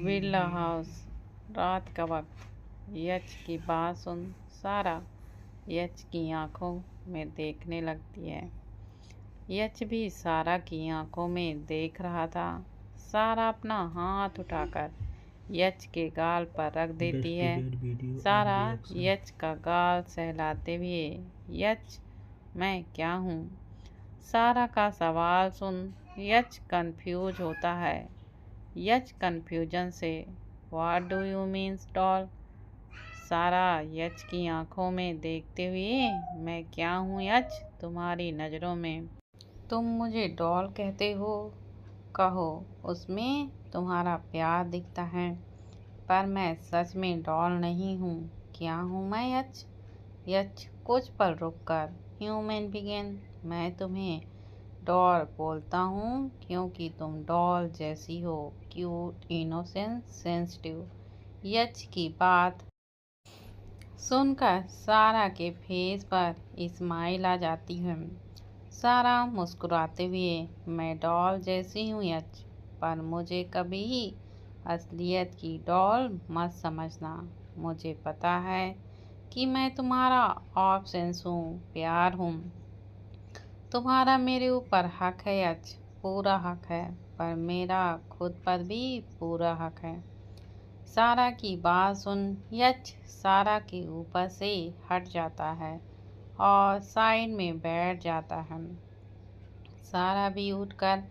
Birla house. रात का वक्त। यच की बात सुन सारा यच की आंखों में देखने लगती है। यच भी सारा की आंखों में देख रहा था। सारा अपना हाथ उठाकर यच के गाल पर रख देती है। सारा यच का गाल सहलाते हुए, यच मैं क्या हूँ? सारा का सवाल सुन यच कंफ्यूज होता है। यच कंफ्यूजन से what do you means doll? सारा यच की आंखों में देखते हुए, मैं क्या हूँ यच तुम्हारी नज़रों में? तुम मुझे डॉल कहते हो, कहो उसमें तुम्हारा प्यार दिखता है, पर मैं सच में डॉल नहीं हूँ। क्या हूँ मैं यच? यच कुछ पल रुककर, ह्यूमन बिगिन। मैं तुम्हें डॉल बोलता हूँ क्योंकि तुम डॉल जैसी हो, क्यूट, इनोसेंट, सेंसिटिव। यच की बात सुनकर सारा के फेस पर स्माइल आ जाती है। सारा मुस्कुराते हुए, मैं डॉल जैसी हूँ यच, पर मुझे कभी असलियत की डॉल मत समझना। मुझे पता है कि मैं तुम्हारा ऑप्शंस हूँ, प्यार हूँ। तुम्हारा मेरे ऊपर हक है यच, पूरा हक है, पर मेरा खुद पर भी पूरा हक है। सारा की बात सुन यच सारा के ऊपर से हट जाता है और साइड में बैठ जाता है। सारा भी उठकर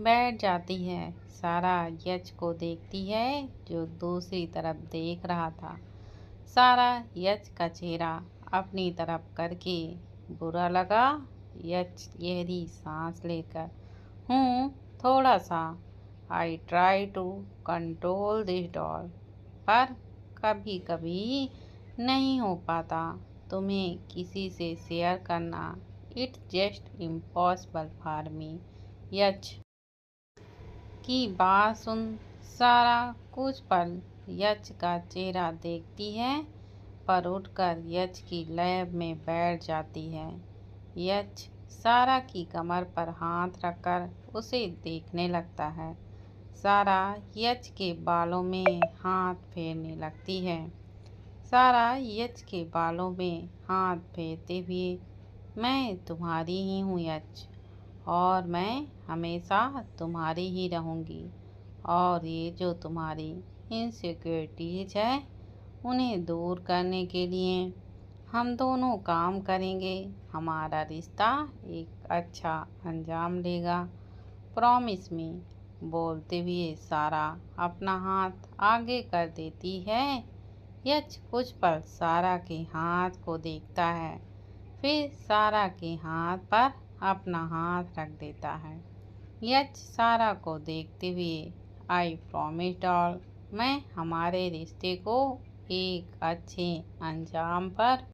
बैठ जाती है। सारा यच को देखती है जो दूसरी तरफ देख रहा था। सारा यच का चेहरा अपनी तरफ करके बुरा लगा। यच गहरी सांस लेकर, थोड़ा सा। I try to control this doll, पर कभी कभी नहीं हो पाता तुम्हें किसी से शेयर करना। It's just impossible for me. यच की बात सुन सारा कुछ पल यच का चेहरा देखती है, पर उठकर यच की लैब में बैठ जाती है। यच सारा की कमर पर हाथ रखकर उसे देखने लगता है। सारा यच के बालों में हाथ फेरने लगती है। सारा यच के बालों में हाथ फेरते हुए, मैं तुम्हारी ही हूँ यच, और मैं हमेशा तुम्हारी ही रहूँगी। और ये जो तुम्हारी इनसिक्योरिटीज है, उन्हें दूर करने के लिए हम दोनों काम करेंगे। हमारा रिश्ता एक अच्छा अंजाम लेगा, प्रॉमिस मी। बोलते हुए सारा अपना हाथ आगे कर देती है। यच कुछ पल सारा के हाथ को देखता है, फिर सारा के हाथ पर अपना हाथ रख देता है। यच सारा को देखते हुए, आई प्रॉमिस डॉल, मैं हमारे रिश्ते को एक अच्छे अंजाम पर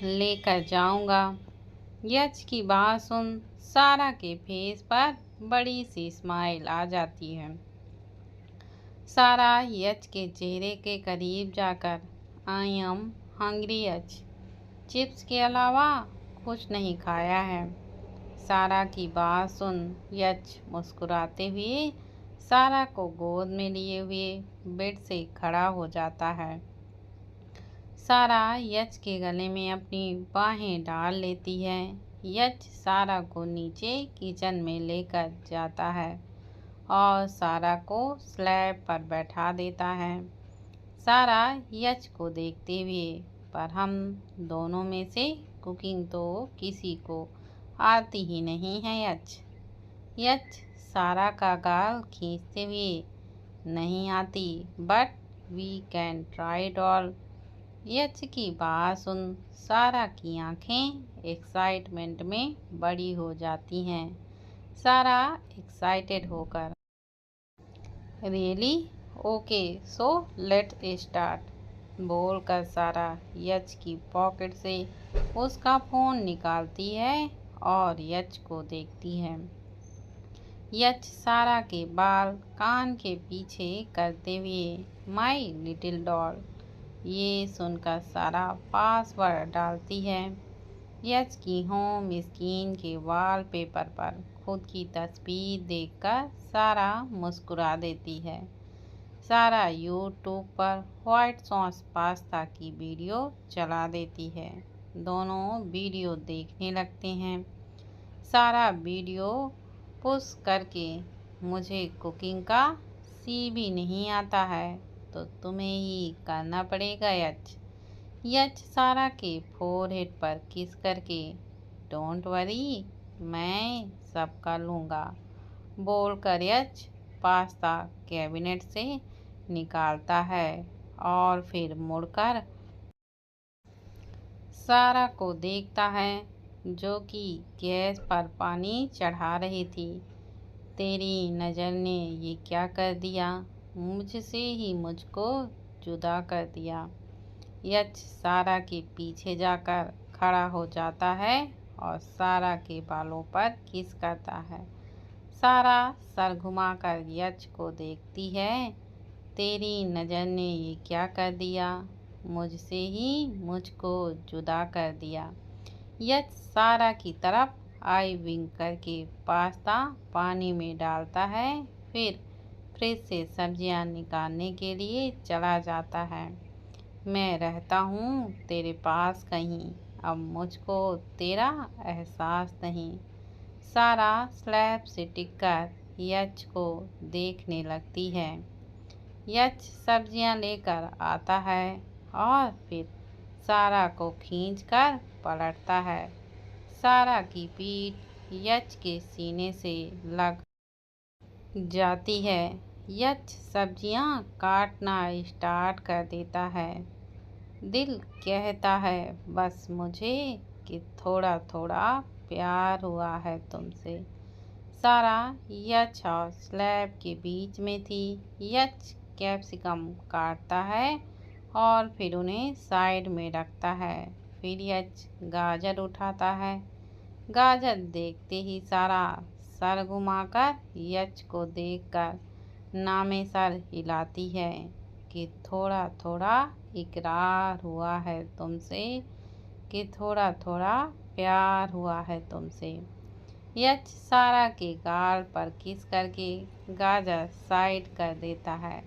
लेकर जाऊंगा। यच की बात सुन सारा के फेस पर बड़ी सी स्माइल आ जाती है। सारा यच के चेहरे के करीब जाकर, I am hungry H, chips के अलावा कुछ नहीं खाया है। सारा की बात सुन यच मुस्कुराते हुए सारा को गोद में लिए हुए बेड से खड़ा हो जाता है। सारा यच के गले में अपनी बाहें डाल लेती है। यच सारा को नीचे किचन में लेकर जाता है और सारा को स्लैब पर बैठा देता है। सारा यच को देखते हुए, पर हम दोनों में से कुकिंग तो किसी को आती ही नहीं है यच। यच सारा का गाल खींचते हुए, नहीं आती, but we can try doll. यच की बात सुन सारा की आंखें एक्साइटमेंट में बड़ी हो जाती हैं। सारा एक्साइटेड होकर, really, okay, so let's start बोलकर सारा यच की पॉकेट से उसका फ़ोन निकालती है और यच को देखती है। यच सारा के बाल कान के पीछे करते हुए, माई लिटिल डॉल। ये सुनकर सारा पासवर्ड डालती है। यच की होम स्क्रीन के वॉलपेपर पर खुद की तस्वीर देखकर सारा मुस्कुरा देती है। सारा यूट्यूब पर व्हाइट सॉस पास्ता की वीडियो चला देती है। दोनों वीडियो देखने लगते हैं। सारा वीडियो पुश करके मुझे कुकिंग का सी भी नहीं आता है, तो तुम्हें ही करना पड़ेगा यच। यच सारा के फोरहेड पर किस करके, डोंट वरी, मैं सब कर लूँगा बोलकर यच पास्ता कैबिनेट से निकालता है और फिर मुड़कर सारा को देखता है, जो कि गैस पर पानी चढ़ा रही थी। तेरी नज़र ने ये क्या कर दिया, मुझसे ही मुझको जुदा कर दिया। यच सारा के पीछे जाकर खड़ा हो जाता है और सारा के बालों पर किस करता है। सारा सर घुमाकर यच को देखती है। तेरी नज़र ने ये क्या कर दिया, मुझसे ही मुझको जुदा कर दिया। यच सारा की तरफ आई विंक करके पास्ता पानी में डालता है, फिर फ्रिज से सब्जियां निकालने के लिए चला जाता है। मैं रहता हूँ तेरे पास कहीं, अब मुझको तेरा एहसास नहीं। सारा स्लैब से टिककर यच को देखने लगती है। यच सब्जियां लेकर आता है और फिर सारा को खींचकर पलटता है। सारा की पीठ यच के सीने से लग जाती है। यच सब्जियां काटना स्टार्ट कर देता है। दिल कहता है बस मुझे कि थोड़ा थोड़ा प्यार हुआ है तुमसे। सारा यच और स्लैब के बीच में थी। यच कैप्सिकम काटता है और फिर उन्हें साइड में रखता है। फिर यच गाजर उठाता है। गाजर देखते ही सारा सर घुमाकर यच को देखकर नामे सर हिलाती है कि थोड़ा थोड़ा इकरार हुआ है तुमसे, कि थोड़ा थोड़ा प्यार हुआ है तुमसे। यच सारा के गाल पर किस करके गाजर साइड कर देता है।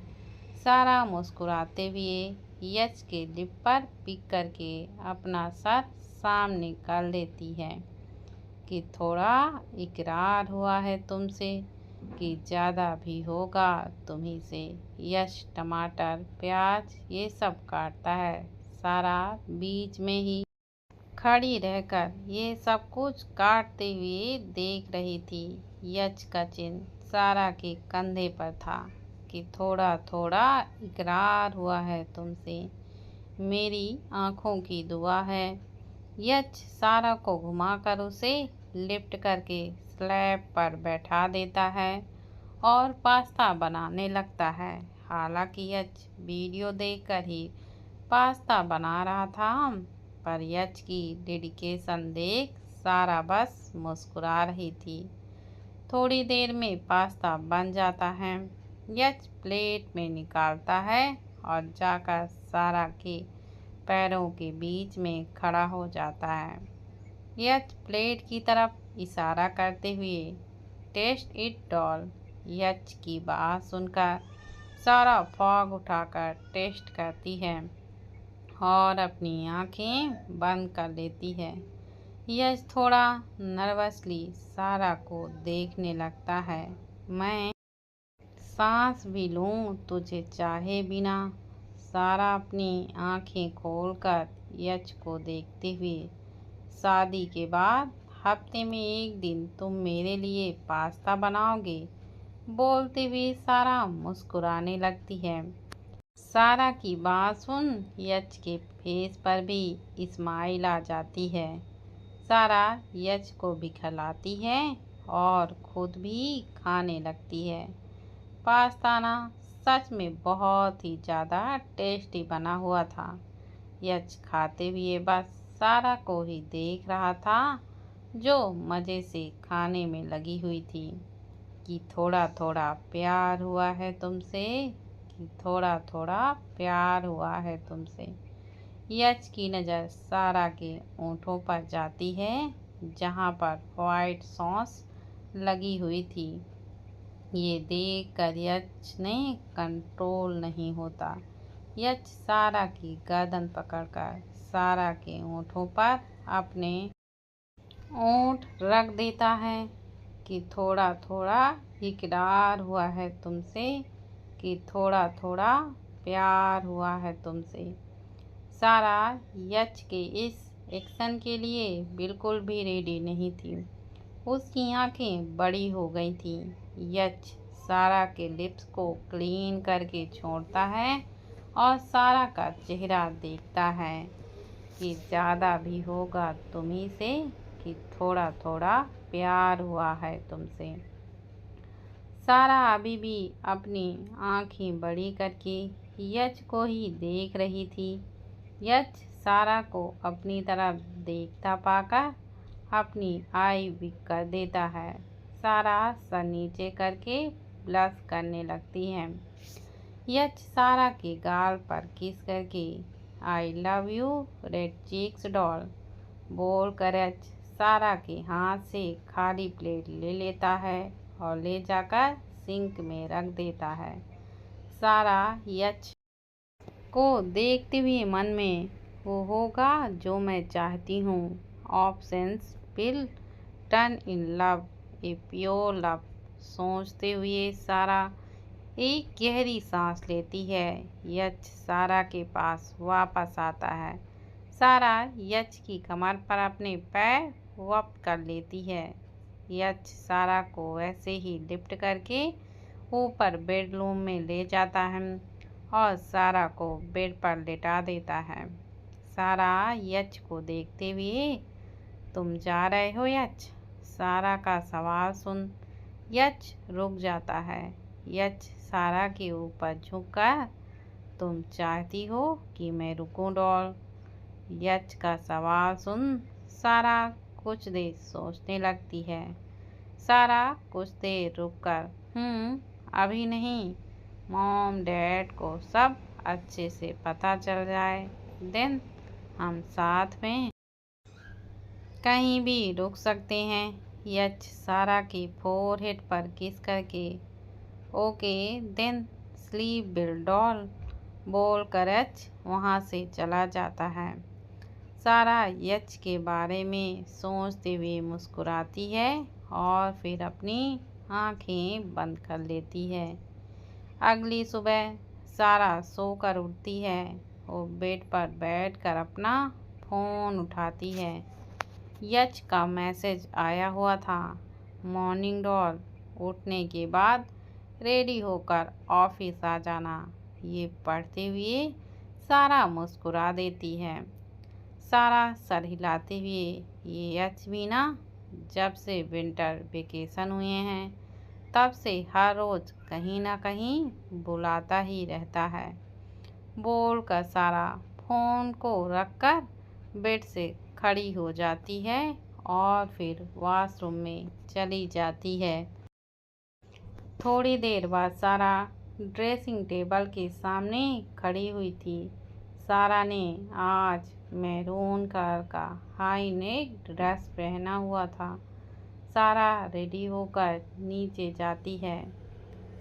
सारा मुस्कुराते हुए यच के लिप पर पिक करके अपना सर सामने कर लेती है कि थोड़ा इकरार हुआ है तुमसे, कि ज़्यादा भी होगा तुम्ही से। यच टमाटर प्याज ये सब काटता है। सारा बीच में ही खड़ी रहकर ये सब कुछ काटते हुए देख रही थी। यच का चिन्ह सारा के कंधे पर था कि थोड़ा थोड़ा इकरार हुआ है तुमसे, मेरी आँखों की दुआ है। यच सारा को घुमाकर उसे लिफ्ट करके स्लैब पर बैठा देता है और पास्ता बनाने लगता है। हालांकि यच वीडियो देखकर ही पास्ता बना रहा था, पर यच की डेडिकेशन देख सारा बस मुस्कुरा रही थी। थोड़ी देर में पास्ता बन जाता है। यच प्लेट में निकालता है और जाकर सारा के पैरों के बीच में खड़ा हो जाता है। यच प्लेट की तरफ इशारा करते हुए टेस्ट इट डॉल। यच की बात सुनकर सारा फॉग उठाकर टेस्ट करती है और अपनी आंखें बंद कर लेती है। यच थोड़ा नर्वसली सारा को देखने लगता है। मैं सांस भी लूं तुझे चाहे बिना। सारा अपनी आंखें खोलकर यच को देखते हुए, शादी के बाद हफ्ते में एक दिन तुम मेरे लिए पास्ता बनाओगे, बोलते हुए सारा मुस्कुराने लगती है। सारा की बात सुन यच के फेस पर भी स्माइल आ जाती है। सारा यच को भी खिलाती है और खुद भी खाने लगती है। पास्ता ना सच में बहुत ही ज़्यादा टेस्टी बना हुआ था। यच खाते हुए बस सारा को ही देख रहा था, जो मज़े से खाने में लगी हुई थी। कि थोड़ा थोड़ा प्यार हुआ है तुमसे, कि थोड़ा थोड़ा प्यार हुआ है तुमसे। यच की नज़र सारा के होंठों पर जाती है, जहाँ पर व्हाइट सॉस लगी हुई थी। ये देख कर यच ने कंट्रोल नहीं होता। यच सारा की गर्दन पकड़कर सारा के होठों पर अपने होंठ रख देता है कि थोड़ा थोड़ा इकरार हुआ है तुमसे, कि थोड़ा थोड़ा प्यार हुआ है तुमसे। सारा यच के इस एक्शन के लिए बिल्कुल भी रेडी नहीं थी। उसकी आंखें बड़ी हो गई थीं। यच सारा के लिप्स को क्लीन करके छोड़ता है और सारा का चेहरा देखता है कि ज़्यादा भी होगा तुम्ही से, कि थोड़ा थोड़ा प्यार हुआ है तुमसे। सारा अभी भी अपनी आंखें बड़ी करके यच को ही देख रही थी। यच सारा को अपनी तरफ देखता पाकर अपनी आई विक कर देता है। सारा सर नीचे करके ब्लश करने लगती है। यच सारा के गाल पर किस करके I love you read cheeks doll बोल कर यच सारा के हाथ से खाली प्लेट ले लेता है और ले जाकर सिंक में रख देता है। सारा यच को देखते हुए मन में वो होगा जो मैं चाहती हूँ, options will turn in love, a pure love, सोचते हुए सारा एक गहरी सांस लेती है। यच सारा के पास वापस आता है। सारा यच की कमर पर अपने पैर वक्त कर लेती है। यच सारा को वैसे ही लिफ्ट करके ऊपर बेडरूम में ले जाता है और सारा को बेड पर लेटा देता है। सारा यच को देखते हुए, तुम जा रहे हो यच? सारा का सवाल सुन यच रुक जाता है। यच सारा के ऊपर झुककर, तुम चाहती हो कि मैं रुकूं डॉल? यच का सवाल सुन सारा कुछ देर सोचने लगती है। सारा कुछ देर रुककर, अभी नहीं, मॉम डैड को सब अच्छे से पता चल जाए, देन हम साथ में कहीं भी रुक सकते हैं। यच सारा की फोरहेड पर किस करके, okay then sleep well doll बोल कर यच वहाँ से चला जाता है। सारा यच के बारे में सोचते हुए मुस्कुराती है और फिर अपनी आंखें बंद कर लेती है। अगली सुबह सारा सोकर उठती है। वो बेड पर बैठकर अपना फ़ोन उठाती है। यच का मैसेज आया हुआ था, मॉर्निंग डॉल, उठने के बाद रेडी होकर ऑफिस आ जाना। ये पढ़ते हुए सारा मुस्कुरा देती है। सारा सर हिलाते हुए, ये यच भी ना, जब से विंटर वेकेशन हुए हैं तब से हर रोज़ कहीं ना कहीं बुलाता ही रहता है, बोल कर सारा फ़ोन को रखकर बेड से खड़ी हो जाती है और फिर वॉशरूम में चली जाती है। थोड़ी देर बाद सारा ड्रेसिंग टेबल के सामने खड़ी हुई थी। सारा ने आज मैरून कलर का हाई नेक ड्रेस पहना हुआ था। सारा रेडी होकर नीचे जाती है।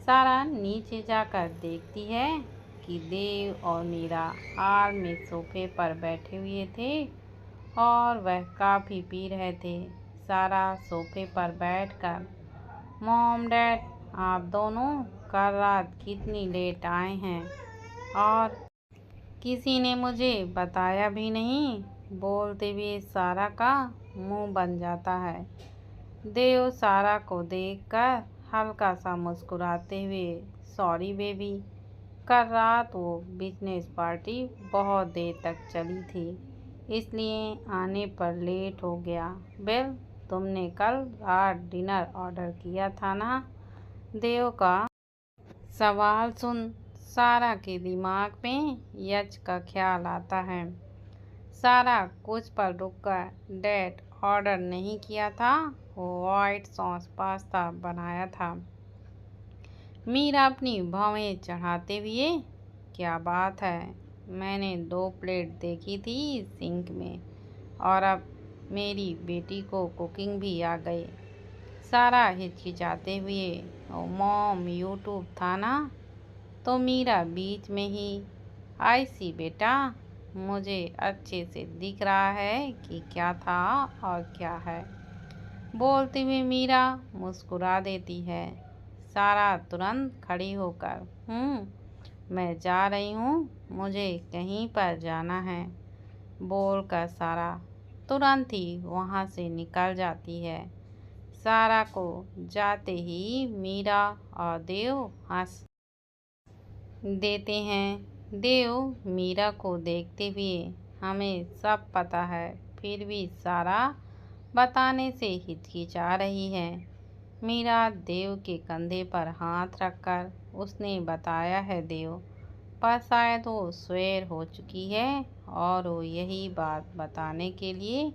सारा नीचे जाकर देखती है कि देव और मीरा हाल में सोफे पर बैठे हुए थे और वह कॉफ़ी पी रहे थे। सारा सोफे पर बैठकर, मॉम डैड, आप दोनों कल रात कितनी लेट आए हैं और किसी ने मुझे बताया भी नहीं, बोलते हुए सारा का मुंह बन जाता है। देव सारा को देखकर हल्का सा मुस्कुराते हुए, सॉरी बेबी, कल रात वो बिजनेस पार्टी बहुत देर तक चली थी, इसलिए आने पर लेट हो गया। वेल, तुमने कल रात डिनर ऑर्डर किया था ना? देव का सवाल सुन सारा के दिमाग में यच का ख्याल आता है। सारा कुछ पल रुककर, डैड ऑर्डर नहीं किया था, वो वाइट सॉस पास्ता बनाया था। मीरा अपनी भौहें चढ़ाते हुए, क्या बात है, मैंने 2 प्लेट देखी थी सिंक में और अब मेरी बेटी को कुकिंग भी आ गई। सारा हिचकिचाते हुए, ओ मॉम यूट्यूब था ना? तो मीरा बीच में ही, आई सी बेटा, मुझे अच्छे से दिख रहा है कि क्या था और क्या है। बोलते हुए मीरा मुस्कुरा देती है। सारा तुरंत खड़ी होकर, मैं जा रही हूँ, मुझे कहीं पर जाना है, बोलकर सारा तुरंत ही वहाँ से निकल जाती है। सारा को जाते ही मीरा और देव हंस देते हैं। देव मीरा को देखते हुए, हमें सब पता है, फिर भी सारा बताने से हिचकिचा रही है। मीरा देव के कंधे पर हाथ रखकर उसने बताया है देव, पर शायद वो सवेर हो चुकी है और वो यही बात बताने के लिए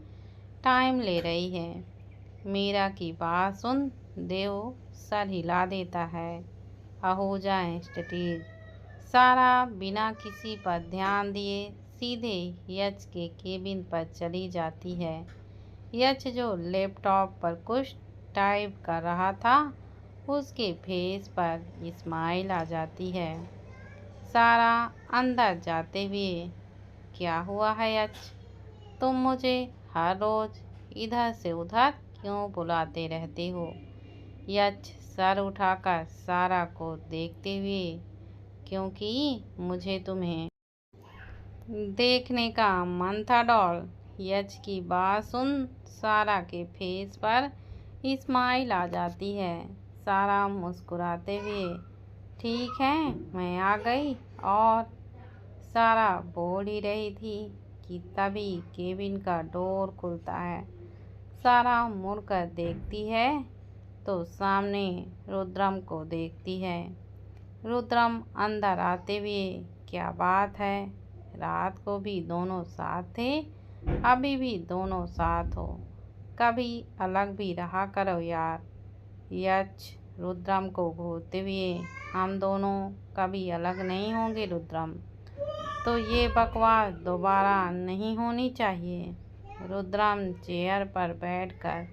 टाइम ले रही है। मीरा की बात सुन देव सर हिला देता है। आहूजा इंस्टीट्यूट। सारा बिना किसी पर ध्यान दिए सीधे यच के केबिन पर चली जाती है। यच जो लैपटॉप पर कुछ टाइप कर रहा था, उसके फेस पर स्माइल आ जाती है। सारा अंदर जाते हुए, क्या हुआ है यच? तुम मुझे हर रोज इधर से उधर क्यों बुलाते रहते हो? यच सर उठाकर सारा को देखते हुए, क्योंकि मुझे तुम्हें देखने का मन था डॉल। यच की बात सुन सारा के फेस पर स्माइल आ जाती है। सारा मुस्कुराते हुए, ठीक है, मैं आ गई। और सारा बोल ही रही थी कि तभी केबिन का डोर खुलता है। सारा मुड़कर देखती है तो सामने रुद्रम को देखती है। रुद्रम अंदर आते हुए, क्या बात है, रात को भी दोनों साथ थे, अभी भी दोनों साथ हो, कभी अलग भी रहा करो यार। यच रुद्रम को घूरते हुए, हम दोनों कभी अलग नहीं होंगे रुद्रम, तो ये बकवास दोबारा नहीं होनी चाहिए। रुद्रम चेयर पर बैठकर,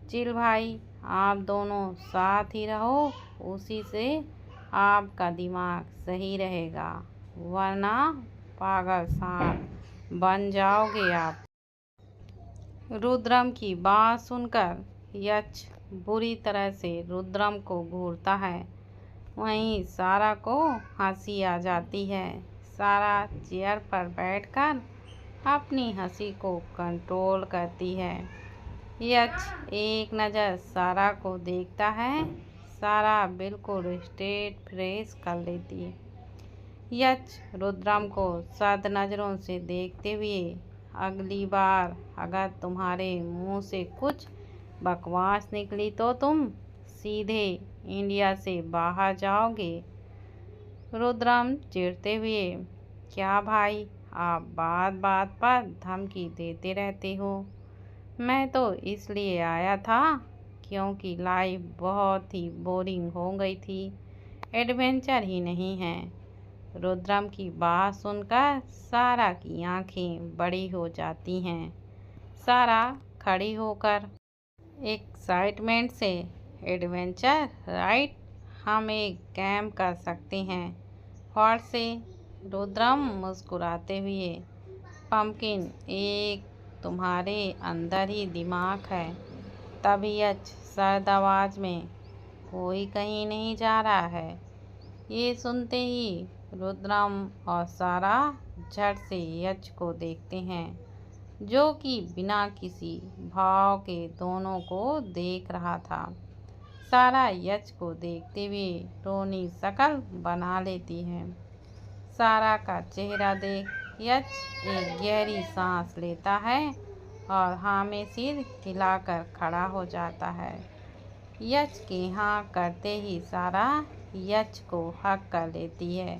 चिल भाई, आप दोनों साथ ही रहो, उसी से आपका दिमाग सही रहेगा, वरना पागल सांप बन जाओगे आप। रुद्रम की बात सुनकर यच बुरी तरह से रुद्रम को घूरता है। वहीं सारा को हंसी आ जाती है। सारा चेयर पर बैठकर अपनी हंसी को कंट्रोल करती है। यच एक नज़र सारा को देखता है। सारा बिल्कुल स्ट्रेट फ्रेश कर लेती है। यच रुद्रम को सद नज़रों से देखते हुए, अगली बार अगर तुम्हारे मुंह से कुछ बकवास निकली तो तुम सीधे इंडिया से बाहर जाओगे। रुद्रम चिढ़ते हुए, क्या भाई, आप बात बात पर धमकी देते रहते हो? मैं तो इसलिए आया था क्योंकि लाइफ बहुत ही बोरिंग हो गई थी, एडवेंचर ही नहीं है। रुद्रम की बात सुनकर सारा की आंखें बड़ी हो जाती हैं। सारा खड़ी होकर एक्साइटमेंट से, एडवेंचर राइट, हम एक कैंप कर सकते हैं। और से रुद्रम मुस्कुराते हुए, पंपकिन, एक तुम्हारे अंदर ही दिमाग है। तबीयत सर्द आवाज में, कोई कहीं नहीं जा रहा है। ये सुनते ही रुद्रम और सारा झट से यच को देखते हैं, जो कि बिना किसी भाव के दोनों को देख रहा था। सारा यच को देखते हुए रोनी शक्ल बना लेती है। सारा का चेहरा देख यच एक गहरी सांस लेता है और हाँ में सिर हिलाकर खड़ा हो जाता है। यच के हाँ करते ही सारा यच को हक कर लेती है।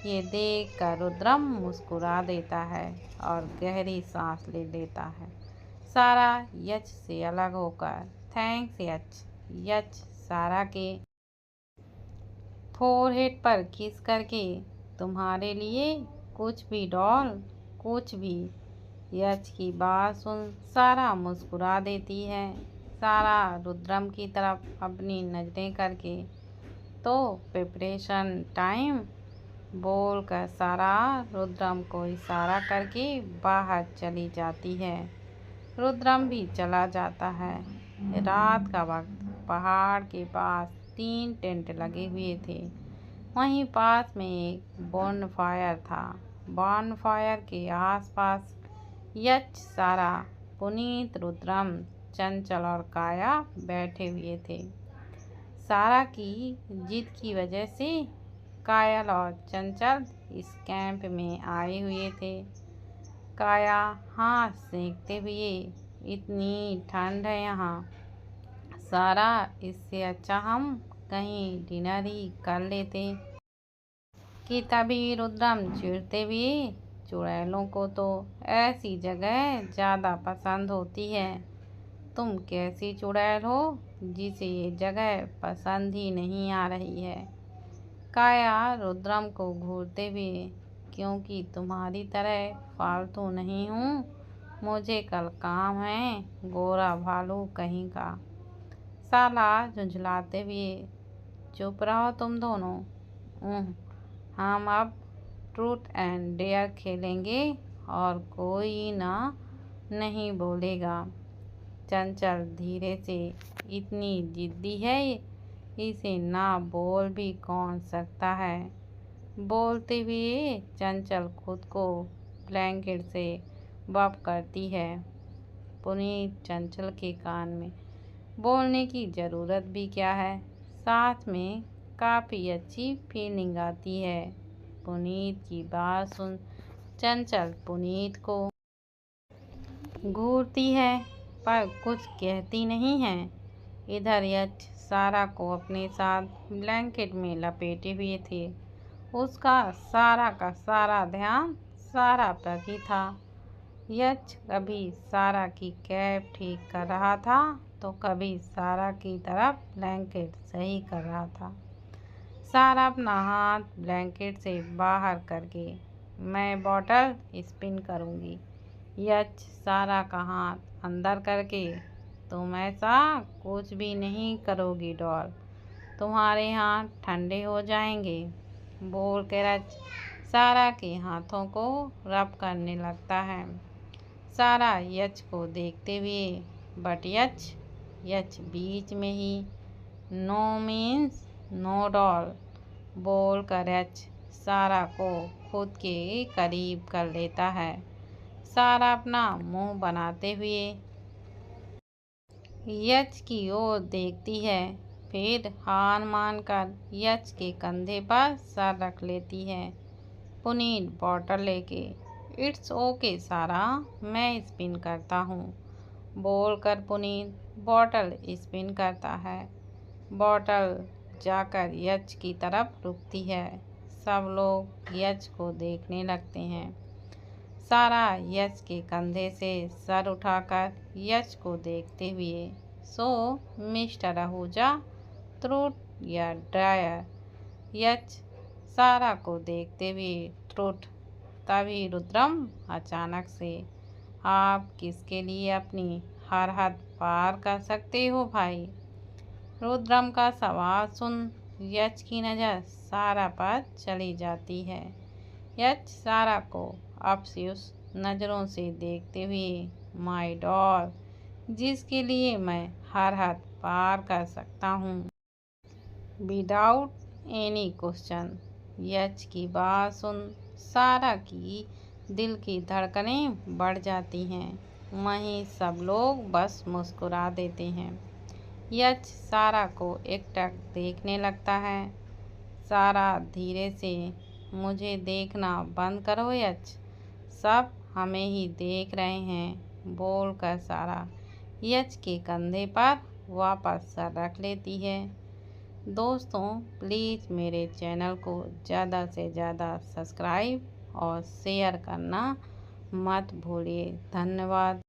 ये देख कर रुद्रम मुस्कुरा देता है और गहरी सांस ले लेता है। सारा यच से अलग होकर, थैंक्स यच। यच सारा के फोरहेड पर किस करके, तुम्हारे लिए कुछ भी डॉल, कुछ भी। यच की बात सुन सारा मुस्कुरा देती है। सारा रुद्रम की तरफ अपनी नजरें करके। तो प्रिपरेशन टाइम बोलकर सारा रुद्रम को इशारा करके बाहर चली जाती है। रुद्रम भी चला जाता है। रात का वक्त पहाड़ के पास 3 टेंट लगे हुए थे। वहीं पास में एक बॉनफायर था। बॉनफायर के आसपास यच, सारा, पुनीत, रुद्रम, चंचल और काया बैठे हुए थे। सारा की जिद की वजह से कायल और चंचल इस कैंप में आए हुए थे। काया हाथ सेंकते हुए, इतनी ठंड है यहाँ सारा, इससे अच्छा हम कहीं डिनर ही कर लेते। कि तभी रुद्रम चिढ़ते हुए, चुड़ैलों को तो ऐसी जगह ज़्यादा पसंद होती है। तुम कैसी चुड़ैल हो जिसे ये जगह पसंद ही नहीं आ रही है। काया रुद्रम को घूरते हुए, क्योंकि तुम्हारी तरह फालतू नहीं हूँ, मुझे कल काम है, गोरा भालू कहीं का। साला झुंझलाते हुए, चुप रहो तुम दोनों। हम अब ट्रूथ एंड डेयर खेलेंगे और कोई ना नहीं बोलेगा। चंचल धीरे से, इतनी जिद्दी है इसे ना बोल भी कौन सकता है। बोलते हुए चंचल खुद को ब्लैंकेट से बफ करती है। पुनीत चंचल के कान में, बोलने की ज़रूरत भी क्या है, साथ में काफ़ी अच्छी फीलिंग आती है। पुनीत की बात सुन चंचल पुनीत को घूरती है पर कुछ कहती नहीं है। इधर यच सारा को अपने साथ ब्लैंकेट में लपेटे हुए थे। उसका सारा का सारा ध्यान सारा पर ही था। यच कभी सारा की कैप ठीक कर रहा था तो कभी सारा की तरफ ब्लैंकेट सही कर रहा था। सारा अपना हाथ ब्लैंकेट से बाहर करके, मैं बॉटल स्पिन करूँगी। यच सारा का हाथ अंदर करके, तुम ऐसा कुछ भी नहीं करोगी डॉल, तुम्हारे हाथ ठंडे हो जाएंगे। बोल के रच सारा के हाथों को रब करने लगता है। सारा यच को देखते हुए, बट यच बीच में ही, नो मीन्स नो डॉल, बोल कर यच सारा को खुद के करीब कर लेता है। सारा अपना मुंह बनाते हुए यच की ओर देखती है, फिर हार मानकर यच के कंधे पर सर रख लेती है। पुनीत बॉटल लेके, इट्स ओके सारा, मैं स्पिन करता हूँ। बोलकर पुनीत बॉटल स्पिन करता है। बॉटल जाकर यच की तरफ रुकती है। सब लोग यच को देखने लगते हैं। सारा यच के कंधे से सर उठाकर यच को देखते हुए, सो मिस्टर आहूजा, ट्रूथ या डेयर। यच सारा को देखते हुए, ट्रूथ। तभी रुद्रम अचानक से, आप किसके लिए अपनी हर हद पार कर सकते हो भाई। रुद्रम का सवाल सुन यच की नज़र सारा पर चली जाती है। यच सारा को अफसोस नज़रों से देखते हुए, माय डॉल, जिसके लिए मैं हर हद पार कर सकता हूँ विदाउट एनी क्वेश्चन। यच की बात सुन सारा की दिल की धड़कनें बढ़ जाती हैं। वहीं सब लोग बस मुस्कुरा देते हैं। यच सारा को एकटक देखने लगता है। सारा धीरे से, मुझे देखना बंद करो यच, सब हमें ही देख रहे हैं। बोलकर सारा यच के कंधे पर वापस सर रख लेती है। दोस्तों प्लीज़ मेरे चैनल को ज़्यादा से ज़्यादा सब्सक्राइब और शेयर करना मत भूलिए। धन्यवाद।